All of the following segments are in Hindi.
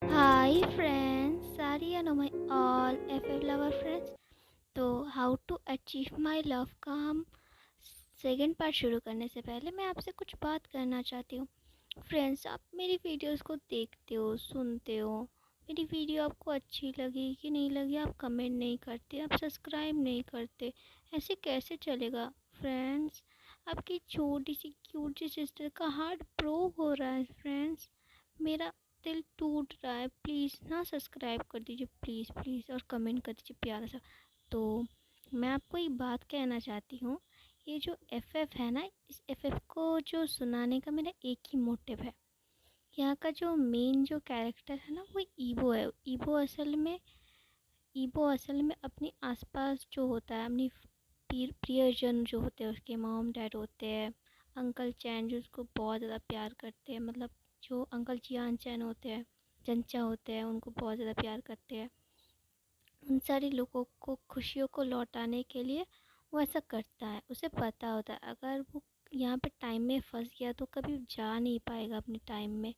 Hi friends, Sari and my all FF lover friends. तो how to achieve my love का हम सेकंड पार्ट शुरू करने से पहले मैं आपसे कुछ बात करना चाहती हूँ। फ्रेंड्स, आप मेरी वीडियोस को देखते हो, सुनते हो, मेरी वीडियो आपको अच्छी लगी कि नहीं लगी आप कमेंट नहीं करते, आप सब्सक्राइब नहीं करते, ऐसे कैसे चलेगा फ्रेंड्स। आपकी छोटी सी क्यूट सी सिस्टर का हार्ट ब्रोक हो रहा है फ्रेंड्स, मेरा दिल टूट रहा है। प्लीज़ ना सब्सक्राइब कर दीजिए, प्लीज़ प्लीज़, और कमेंट कर दीजिए प्यारा सा। तो मैं आपको एक बात कहना चाहती हूँ, ये जो एफएफ है ना, इस एफएफ को जो सुनाने का मेरा एक ही मोटिव है। यहाँ का जो मेन जो कैरेक्टर है ना, वो ईवो है। ईवो असल में अपने आसपास जो होता है, अपनी प्रियजन जो होते हैं, उसके मॉम डैड होते हैं, अंकल चैन जो उसको बहुत ज़्यादा प्यार करते हैं, मतलब जो अंकल जियान चैन होते हैं, चंचा होते हैं, उनको बहुत ज़्यादा प्यार करते हैं। उन सारे लोगों को खुशियों को लौटाने के लिए वो ऐसा करता है। उसे पता होता है अगर वो यहाँ पे टाइम में फंस गया तो कभी जा नहीं पाएगा अपने टाइम में।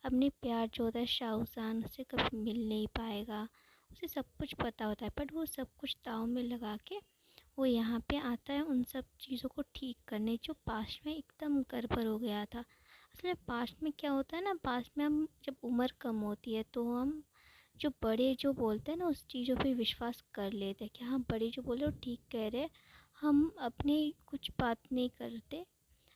अपने प्यार जो होता है शाहजान से कभी मिल नहीं पाएगा। उसे सब कुछ पता होता है, बट वो सब कुछ दाँव में लगा के वो यहाँ पे आता है उन सब चीज़ों को ठीक करने जो पास्ट में एकदम गड़बड़ हो गया था। असल में पास्ट में क्या होता है ना, पास्ट में हम जब उम्र कम होती है तो हम जो बड़े जो बोलते हैं ना उस चीज़ों पे विश्वास कर लेते हैं कि हाँ बड़े जो बोले वो ठीक कह रहे हैं। हम अपनी कुछ बात नहीं करते,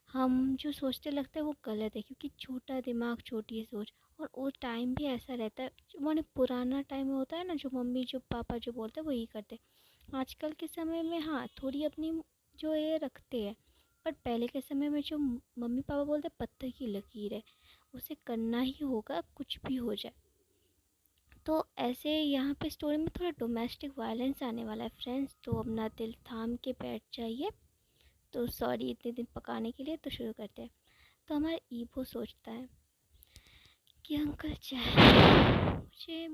हम जो सोचते लगता है वो गलत है, क्योंकि छोटा दिमाग छोटी सोच। और वो टाइम भी ऐसा रहता है, जो माने पुराना टाइम होता है ना, जो मम्मी जो पापा जो बोलते हैं वही करते। आजकल के समय में हाँ थोड़ी अपनी जो ये रखते हैं, पर पहले के समय में जो मम्मी पापा बोलते पत्थर की लकीर है, उसे करना ही होगा कुछ भी हो जाए। तो ऐसे यहाँ पे स्टोरी में थोड़ा डोमेस्टिक वायलेंस आने वाला है फ्रेंड्स, तो अपना दिल थाम के बैठ जाइए। तो सॉरी इतने दिन पकाने के लिए, तो शुरू करते हैं। तो हमारा ईवो सोचता है कि अंकल चैन, मुझे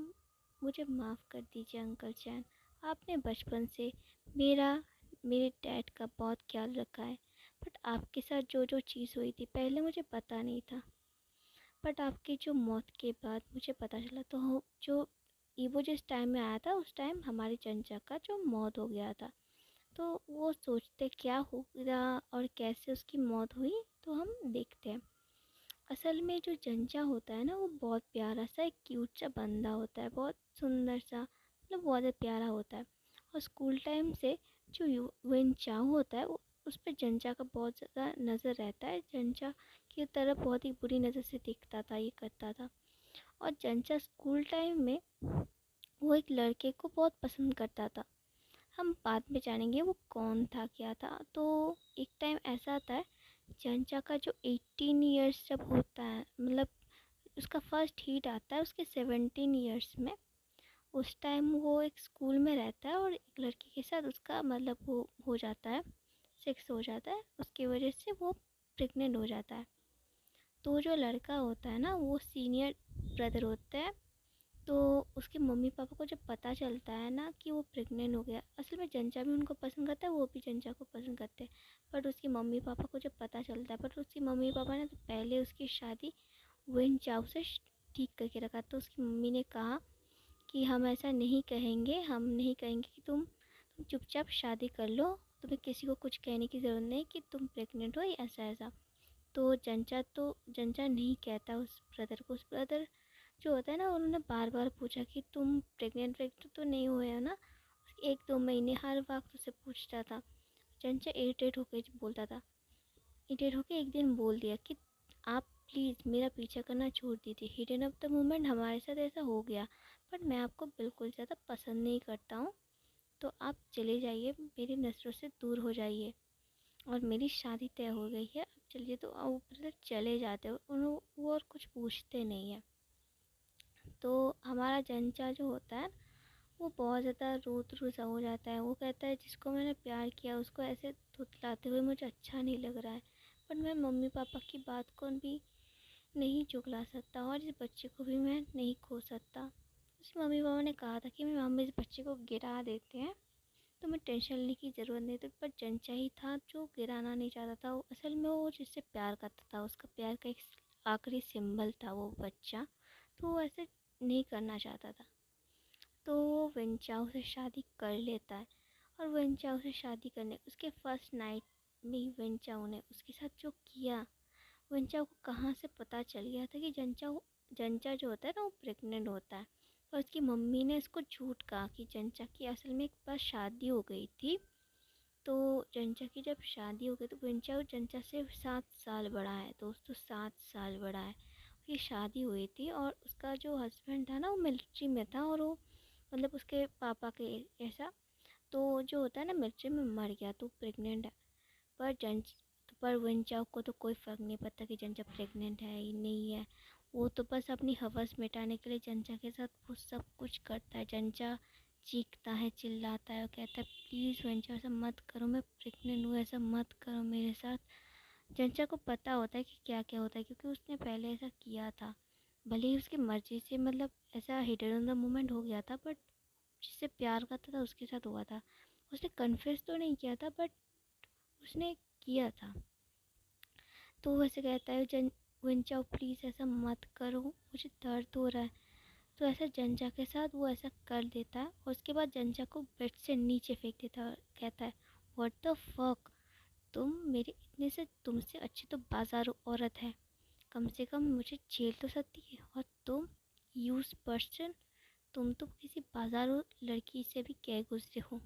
मुझे माफ़ कर दीजिए अंकल चैन। आपने बचपन से मेरा मेरे डैड का बहुत ख्याल रखा है, बट आपके साथ जो जो चीज़ हुई थी पहले मुझे पता नहीं था, बट आपकी जो मौत के बाद मुझे पता चला। तो जो ईवो जिस टाइम में आया था उस टाइम हमारे चंचा का जो मौत हो गया था। तो वो सोचते क्या हुआ और कैसे उसकी मौत हुई, तो हम देखते हैं। असल में जो चंचा होता है ना, वो बहुत प्यारा सा एक क्यूट सा बंदा होता है, बहुत सुंदर सा, मतलब बहुत ज़्यादा प्यारा होता है। और स्कूल टाइम से जो वन चाव होता है वो उस पर चंचा का बहुत ज़्यादा नज़र रहता है। चंचा की तरफ बहुत ही बुरी नज़र से देखता था, ये करता था। और चंचा स्कूल टाइम में वो एक लड़के को बहुत पसंद करता था। हम बाद में जानेंगे वो कौन था क्या था। तो एक टाइम ऐसा आता है, चंचा का जो 18 ईयर्स जब होता है, मतलब उसका फर्स्ट हीट आता है उसके 17 ईयर्स में। उस टाइम वो एक स्कूल में रहता है और एक लड़की के साथ उसका मतलब वो हो जाता है, सेक्स हो जाता है, उसकी वजह से वो प्रेग्नेंट हो जाता है। तो जो लड़का होता है ना वो सीनियर ब्रदर होता है। तो उसके मम्मी पापा को जब पता चलता है ना कि वो प्रेग्नेंट हो गया, असल में चंचा भी उनको पसंद करता है, वो भी चंचा को पसंद करते हैं। बट उसके मम्मी पापा को जब पता चलता है, बट उसके मम्मी पापा ने तो पहले उसकी शादी वेन चाव से ठीक करके रखा। तो उसकी मम्मी ने कहा कि हम ऐसा नहीं कहेंगे, हम नहीं कहेंगे कि तुम चुपचाप शादी कर लो, तुम्हें किसी को कुछ कहने की ज़रूरत नहीं कि तुम प्रेग्नेंट हो, ऐसा ऐसा। तो चंचा नहीं कहता उस ब्रदर को। उस ब्रदर जो होता है ना, उन्होंने बार बार पूछा कि तुम प्रेग्नेंट वेग्नेंट तो नहीं हुए हो ना, 1-2 महीने हर वक्त उसे पूछता था। चंचा इरिटेट होकर बोलता था, इरिटेट होकर एक दिन बोल दिया कि आप प्लीज़ मेरा पीछा करना छोड़ दीजिए, हिडन ऑफ द मोमेंट हमारे साथ ऐसा हो गया, बट मैं आपको बिल्कुल ज़्यादा पसंद नहीं करता हूँ, तो आप चले जाइए, मेरी नज़रों से दूर हो जाइए, और मेरी शादी तय हो गई है, अब चलिए। तो ऊपर से चले जाते हो वो और कुछ पूछते नहीं है। तो हमारा चंचा जो होता है वो बहुत ज़्यादा रू सा हो जाता है। वो कहता है जिसको मैंने प्यार किया उसको ऐसे थुतलाते हुए मुझे अच्छा नहीं लग रहा है, पर मैं मम्मी पापा की बात को भी नहीं चुगला सकता और इस बच्चे को भी मैं नहीं खो सकता। उसके मम्मी पापा ने कहा था कि मैं हम इस बच्चे को गिरा देते हैं, तो मैं टेंशन लेने की ज़रूरत नहीं थी। पर चंचा ही था जो गिराना नहीं चाहता था। असल में वो जिससे प्यार करता था, उसका प्यार का एक आखिरी सिंबल था वो बच्चा। तो वो ऐसे नहीं करना चाहता था। तो वो वेंचाओ से शादी कर लेता है। और वेंचाओ से शादी करने उसके फर्स्ट नाइट में ही वेंचाओ ने उसके साथ जो किया, वेंचाओ को कहाँ से पता चल गया था कि जंचा जो होता है ना वो प्रेग्नेंट होता है। और उसकी मम्मी ने इसको झूठ कहा कि जंचा की असल में एक बार शादी हो गई थी। तो जंचा की जब शादी हो गई तो वेंचाओ जंचा से 7 साल बड़ा है दोस्तों, 7 साल बड़ा है। ये शादी हुई थी और उसका जो हस्बैंड था ना वो मिलिट्री में था, और वो मतलब उसके पापा के ऐसा, तो जो होता है ना मिलिट्री में मर गया तो प्रेग्नेंट है। पर जंच पर वेंचाओ को तो कोई फ़र्क नहीं पड़ता कि जंचा प्रेग्नेंट है या नहीं है। वो तो बस अपनी हवस मिटाने के लिए जंचा के साथ वो सब कुछ करता है। जंचा चीखता है, चिल्लाता है और कहता है प्लीज़ वेंचा ऐसा मत करो, मैं प्रेग्नेंट हूँ, ऐसा मत करो मेरे साथ। जंचा को पता होता है कि क्या क्या होता है क्योंकि उसने पहले ऐसा किया था। भले ही उसकी मर्ज़ी से मतलब ऐसा हिडन इन द मोमेंट हो गया था, बट जिससे प्यार करता था उसके साथ हुआ था। उसने कन्फेस तो नहीं किया था बट उसने किया था। तो वैसे कहता है जन वेंचाओ प्लीज़ ऐसा मत करो, मुझे दर्द हो रहा है। तो ऐसा जंजा के साथ वो ऐसा कर देता है और उसके बाद जंजा को बेड से नीचे फेंक देता है और कहता है व्हाट द फक, तुम मेरे इतने से तुमसे अच्छी तो बाजारू औरत है, कम से कम मुझे झेल तो सकती है, और तुम यूज पर्सन, तुम तो किसी बाजारू लड़की से भी क्या गुजरे हो।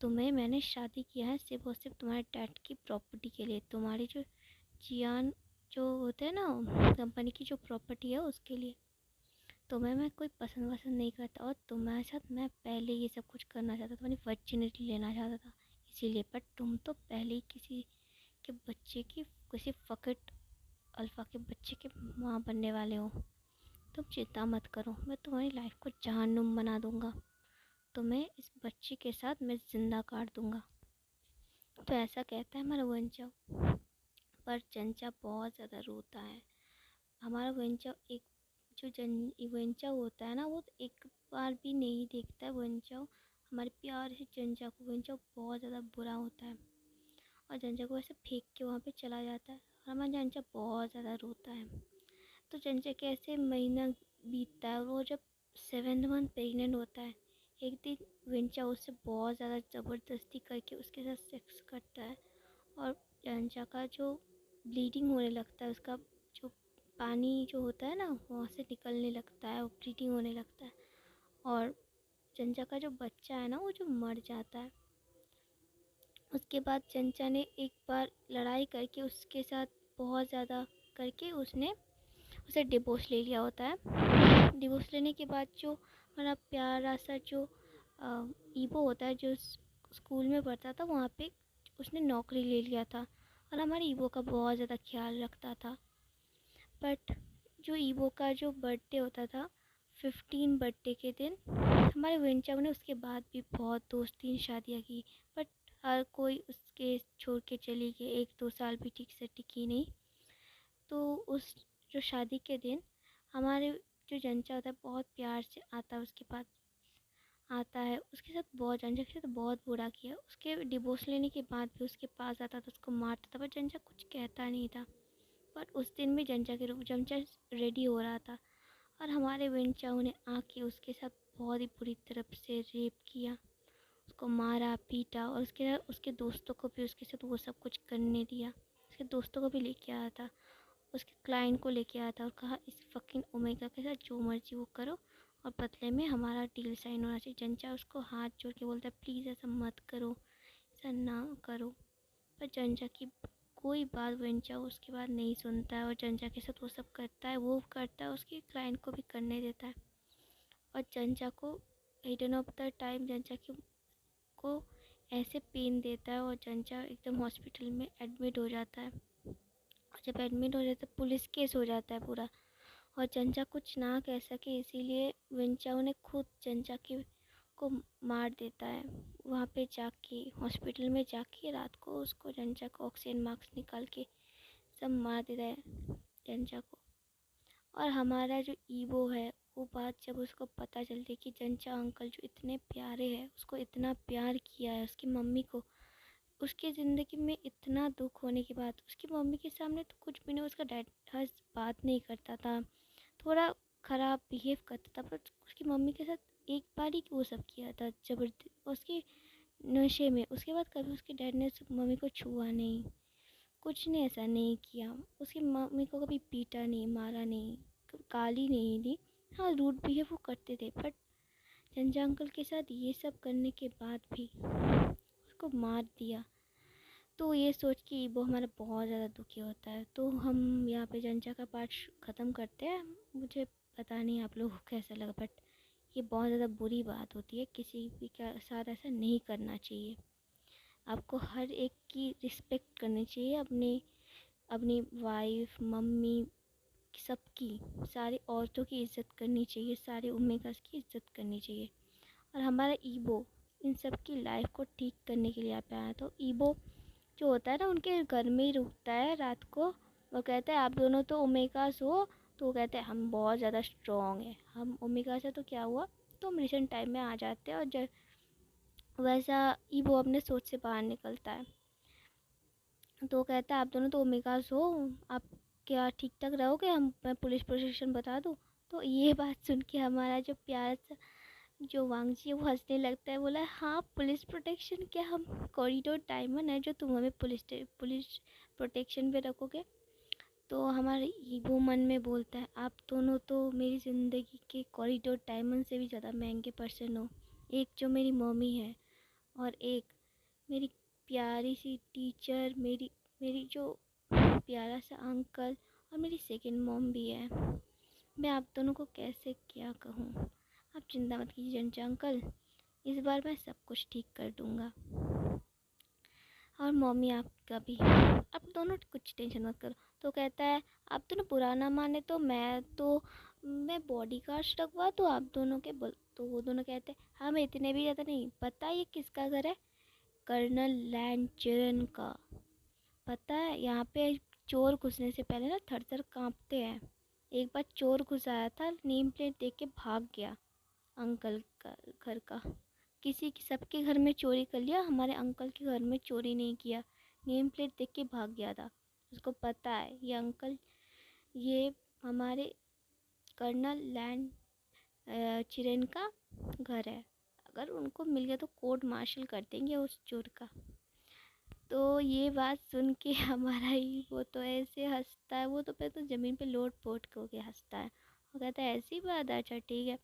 तुम्हें मैंने शादी किया है सिर्फ और सिर्फ तुम्हारे डैड की प्रॉपर्टी के लिए, तुम्हारी जो जियान जो होते हैं ना कंपनी की जो प्रॉपर्टी है उसके लिए। तुम्हें मैं कोई पसंद वसंद नहीं करता और तुम्हारे साथ मैं पहले ये सब कुछ करना चाहता था, तुम्हारी वर्जिनिटी लेना चाहता था इसीलिए। पर तुम तो पहले ही किसी के बच्चे की, किसी फकट अल्फ़ा के बच्चे के माँ बनने वाले हो। तुम चिंता मत करो, मैं तुम्हारी लाइफ को जहन्नुम बना दूंगा, तुम्हें इस बच्चे के साथ मैं ज़िंदा काट दूंगा। तो ऐसा कहता है हमारा वंचा। पर चंचा बहुत ज़्यादा रोता है। हमारा वेंचा एक जो जन वेंचा होता है ना वो तो एक बार भी नहीं देखता है वेंचा हमारे प्यार से चंचा को। वेंचा बहुत ज़्यादा बुरा होता है और चंचा को ऐसे फेंक के वहाँ पे चला जाता है और हमारा चंचा बहुत ज़्यादा रोता है। तो चंचा के ऐसे महीना बीतता है और वो जब 7th मंथ प्रेगनेंट होता है, एक दिन वेंचा उससे बहुत ज़्यादा ज़बरदस्ती करके उसके साथ सेक्स करता है और चंचा का जो ब्लीडिंग होने लगता है, उसका जो पानी जो होता है ना वहाँ से निकलने लगता है और ब्लीडिंग होने लगता है। और चंचा का जो बच्चा है ना वो जो मर जाता है। उसके बाद चंचा ने एक बार लड़ाई करके उसके साथ बहुत ज़्यादा करके उसने उसे डिवोर्स ले लिया होता है। डिवोर्स लेने के बाद जो हमारा प्यारा सा जो ईवो होता है जो स्कूल में पढ़ता था वहाँ पे उसने नौकरी ले लिया था और हमारे ईवो का बहुत ज़्यादा ख्याल रखता था। बट जो ईवो का जो बर्थडे होता था 15 बर्थडे के दिन, हमारे वेंचम ने उसके बाद भी बहुत 2-3 शादियाँ की, बट हर कोई उसके छोड़ के चली गई, 1-2 साल भी ठीक से टिकी नहीं। तो उस जो शादी के दिन हमारे जो जंचा होता है बहुत प्यार से आता है उसके पास, आता है उसके साथ बहुत जंजा के साथ बहुत बुरा किया। उसके डिवोर्स लेने के बाद भी उसके पास आता था, उसको मारता था, पर जंजा कुछ कहता नहीं था। पर उस दिन भी जंचा के रूप जंचा रेडी हो रहा था और हमारे विंचाऊ ने आके उसके साथ बहुत ही बुरी तरफ से रेप किया, उसको मारा पीटा और उसके दोस्तों को भी उसके साथ वो सब कुछ करने दिया। उसके दोस्तों को भी लेके आया था, उसके क्लाइंट को लेके आया था और कहा इस फकिंग ओमेगा के साथ जो मर्जी वो करो और बदले में हमारा डील साइन होना चाहिए। जंचा उसको हाथ जोड़ के बोलता है प्लीज़ ऐसा मत करो, ऐसा ना करो। पर जंजा की कोई बात वेंचा उसके बाद नहीं सुनता है और जंजा के साथ वो सब करता है, वो करता है, उसके क्लाइंट को भी करने देता है। और जंजा को हिडन ऑफ द टाइम जंजा को ऐसे पेन देता है और जंजा एकदम हॉस्पिटल में एडमिट हो जाता है। और जब एडमिट हो जाता है पुलिस केस हो जाता है पूरा और जंजा कुछ ना कह सके इसीलिए वेंचाओ ने खुद जंजा को मार देता है। वहाँ पे जाके हॉस्पिटल में जाके रात को उसको जंजा को ऑक्सीजन मास्क निकाल के सब मार देता है जंजा को। और हमारा जो ईवो है वो बात जब उसको पता चलती है कि जंजा अंकल जो इतने प्यारे हैं, उसको इतना प्यार किया है उसकी मम्मी को, उसकी ज़िंदगी में इतना दुख होने के बाद उसकी मम्मी के सामने तो कुछ भी नहीं, उसका डैड हर बात नहीं करता था, थोड़ा ख़राब बिहेव करता था, बट उसकी मम्मी के साथ एक बार ही वो सब किया था ज़बरदस्ती उसके नशे में। उसके बाद कभी उसके डैड ने उस मम्मी को छुआ नहीं, कुछ ने ऐसा नहीं किया। उसकी मम्मी को कभी पीटा नहीं, मारा नहीं, गाली नहीं दी। हाँ, रूड बिहेव वो करते थे, बट जंजा अंकल के साथ ये सब करने के बाद भी उसको मार दिया। तो ये सोच के ईबो हमारा बहुत ज़्यादा दुखी होता है। तो हम यहाँ पे जंजा का पार्ट ख़त्म करते हैं। मुझे पता नहीं आप लोगों को कैसा लगा, बट ये बहुत ज़्यादा बुरी बात होती है, किसी भी के साथ ऐसा नहीं करना चाहिए। आपको हर एक की रिस्पेक्ट करनी चाहिए, अपनी अपनी वाइफ, मम्मी, सबकी, सारी औरतों की इज़्ज़त करनी चाहिए, सारे ओमेगास की इज़्ज़त करनी चाहिए। और हमारा ईबो इन सब की लाइफ को ठीक करने के लिए यहाँ पे आया। तो ईबो जो होता है ना, उनके घर में ही रुकता है रात को। वो कहता है आप दोनों तो ओमेगास हो। तो वो कहते हैं हम बहुत ज़्यादा स्ट्रॉन्ग हैं, हम ओमेगास है। तो क्या हुआ, तो हम रिसेंट टाइम में आ जाते हैं। और वैसा ईबो अपने सोच से बाहर निकलता है। तो कहता है आप दोनों तो ओमेगास हो, आप क्या ठीक ठाक रहोगे, मैं पुलिस प्रोटेक्शन बता दूँ। तो ये बात सुन के हमारा जो प्यारा सा जो वांगजी है वो हंसने लगता है। बोला हाँ, पुलिस प्रोटेक्शन क्या, हम कॉरिडोर डायमंड है जो तुम हमें पुलिस प्रोटेक्शन पे रखोगे। तो हमारे ईगो मन में बोलता है आप दोनों तो मेरी ज़िंदगी के कॉरिडोर डायमंड से भी ज़्यादा महंगे पर्सन हो। एक जो मेरी मम्मी है, और एक मेरी प्यारी सी टीचर, मेरी मेरी जो प्यारा सा अंकल, और मेरी सेकंड मॉम भी है। मैं आप दोनों को कैसे क्या कहूँ। आप चिंता मत कीजिए जंजा अंकल, इस बार मैं सब कुछ ठीक कर दूँगा। और मम्मी आपका भी, आप दोनों कुछ टेंशन मत करो। तो कहता है आप दोनों बुरा ना माने तो मैं बॉडी गार्ड्स रखवा दूँ आप दोनों के बोल। तो वो दोनों कहते हैं हमें इतने भी ज़्यादा नहीं पता ये किसका घर है, कर्नल लैंचरन का। पता है यहाँ पे चोर घुसने से पहले ना थर थर काँपते हैं। एक बार चोर घुस आया था, नेम प्लेट देख के भाग गया अंकल का घर का। किसी की सबके घर में चोरी कर लिया, हमारे अंकल के घर में चोरी नहीं किया। नेम प्लेट देख के भाग गया था। उसको पता है ये अंकल, ये हमारे कर्नल लैंड चिरेन का घर है। अगर उनको मिल गया तो कोर्ट मार्शल कर देंगे उस चोर का। तो ये बात सुन के हमारा ही वो तो ऐसे हंसता है, वो तो पे तो ज़मीन पे लोट पोट के हंसता है। वो कहता है ऐसी बात, अच्छा ठीक है।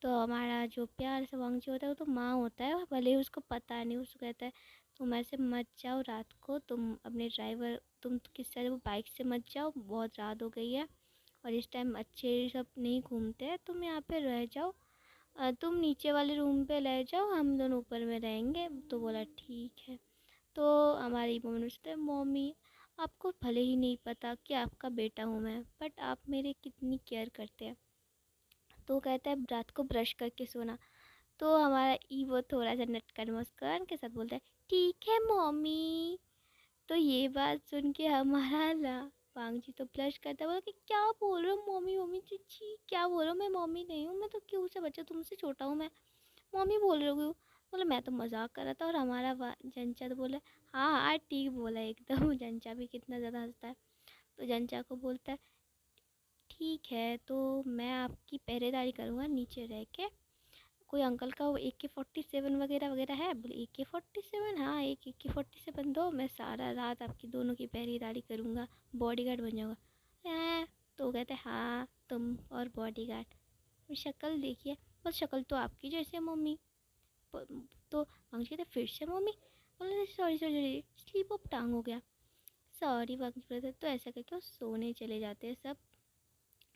तो हमारा जो प्यार से वांगची होता है वो तो माँ होता है, भले ही उसको पता नहीं। उसको कहता है तुम ऐसे मत जाओ रात को, तुम अपने ड्राइवर तुम किस तरह वो बाइक से मत जाओ, बहुत रात हो गई है और इस टाइम अच्छे सब नहीं घूमते हैं, तुम यहाँ पे रह जाओ। तुम नीचे वाले रूम पे ले जाओ, हम दोनों ऊपर में रहेंगे। तो बोला ठीक है। तो हमारी मम्मी ने सोचा मम्मी आपको भले ही नहीं पता कि आपका बेटा हूँ मैं, बट आप मेरे कितनी केयर करते हैं। तो कहता है रात को ब्रश करके सोना। तो हमारा ईवो थोड़ा सा नटकर मुस्कान के साथ बोलता है ठीक है मम्मी। तो ये बात सुन के हमारा ला वांगजी तो ब्लश करता है, बोला कि क्या बोल रहे हो मम्मी, मम्मी जी क्या बोल रहे हो, मैं मम्मी नहीं हूँ, मैं तो क्यों से बच्चा तुमसे छोटा हूँ, मैं मम्मी बोल रही हूँ। बोला मैं तो मजाक कर रहा था। और हमारा जंचा तो बोला हाँ हाँ ठीक बोला एकदम। जंचा भी कितना ज़्यादा हंसता है। तो जंचा को बोलता है ठीक है, तो मैं आपकी पहरेदारी करूँगा नीचे रह के। कोई अंकल का वो AK-47 वगैरह वगैरह है? बोले AK-47, हाँ एक AK-47 दो, मैं सारा रात आपकी दोनों की पहरेदारी करूँगा, बॉडीगार्ड बन जाऊँगा। हैं? तो कहते हैं हाँ तुम और बॉडीगार्ड। शक्ल देखिए, बस शक्ल तो आपकी जैसे है मम्मी। तो अंकल कहते फिर से मम्मी। बोले sorry sorry sorry, sleep of टांग हो गया, सॉरी वक्त ब्रदर। तो ऐसा करके वो सोने चले जाते हैं सब।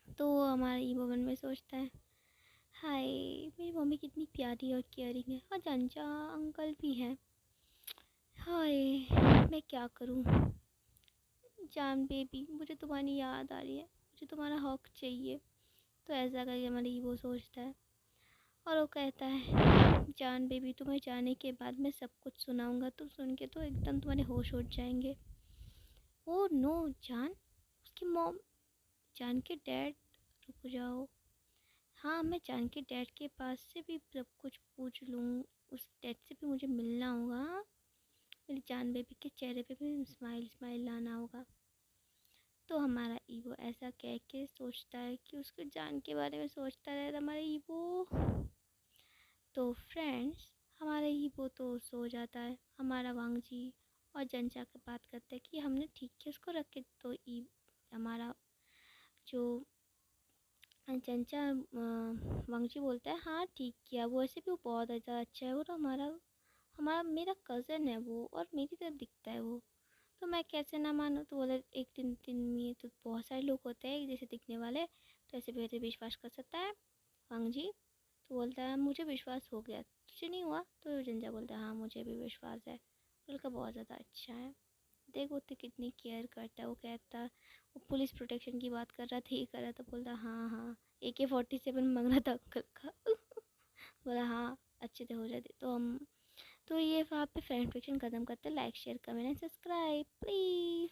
तो हमारा ईवो मन में सोचता है हाय मेरी मम्मी कितनी प्यारी और केयरिंग है, और जंजा अंकल भी हैं। हाय मैं क्या करूं, जान बेबी मुझे तुम्हारी याद आ रही है, मुझे तुम्हारा हक चाहिए। तो ऐसा करके हमारी ईवो सोचता है। और वो कहता है जान बेबी तुम्हें जाने के बाद मैं सब कुछ सुनाऊंगा, तुम सुन के तो एकदम तुम्हारे होश उड़ जाएंगे। ओ नो जान, उसकी मॉम, जान के डैड, रुक जाओ। हाँ मैं जान के डैड के पास से भी सब कुछ पूछ लूँ, उस डैड से भी मुझे मिलना होगा। मेरी जान बेबी के चेहरे पे भी स्माइल स्माइल लाना होगा। तो हमारा ईगो ऐसा कह के सोचता है कि उसके जान के बारे में सोचता रहता है हमारा ईगो। तो फ्रेंड्स, हमारा ईगो तो सो जाता है। हमारा वांगजी और जंचा की बात करते हैं कि हमने ठीक किया उसको रख के। तो ई हमारा जो चंचा वांगजी बोलता है हाँ ठीक किया, वो ऐसे भी वो बहुत ज़्यादा अच्छा है, वो तो हमारा हमारा मेरा कज़न है वो, और मेरी तरह दिखता है वो, तो मैं कैसे ना मानूँ। तो बोले एक दिन दिन में तो बहुत सारे लोग होते हैं जैसे दिखने वाले, तो ऐसे भी विश्वास कर सकता है वांगजी। तो बोलता है मुझे विश्वास हो गया, तुझे नहीं हुआ? तो जंजा बोलता है हाँ मुझे भी विश्वास है, उनका बहुत ज़्यादा अच्छा है, देख वो तो कितनी केयर करता है। वो कहता, वो पुलिस प्रोटेक्शन की बात कर रहा था, ये कर रहा था, बोलता हाँ हाँ AK-47 मांग रहा था अंकल का। बोला हाँ अच्छे से हो जाते। तो हम तो ये वहाँ पे फ्रेंड फिक्शन ख़त्म करते हैं। Like share comment and subscribe please.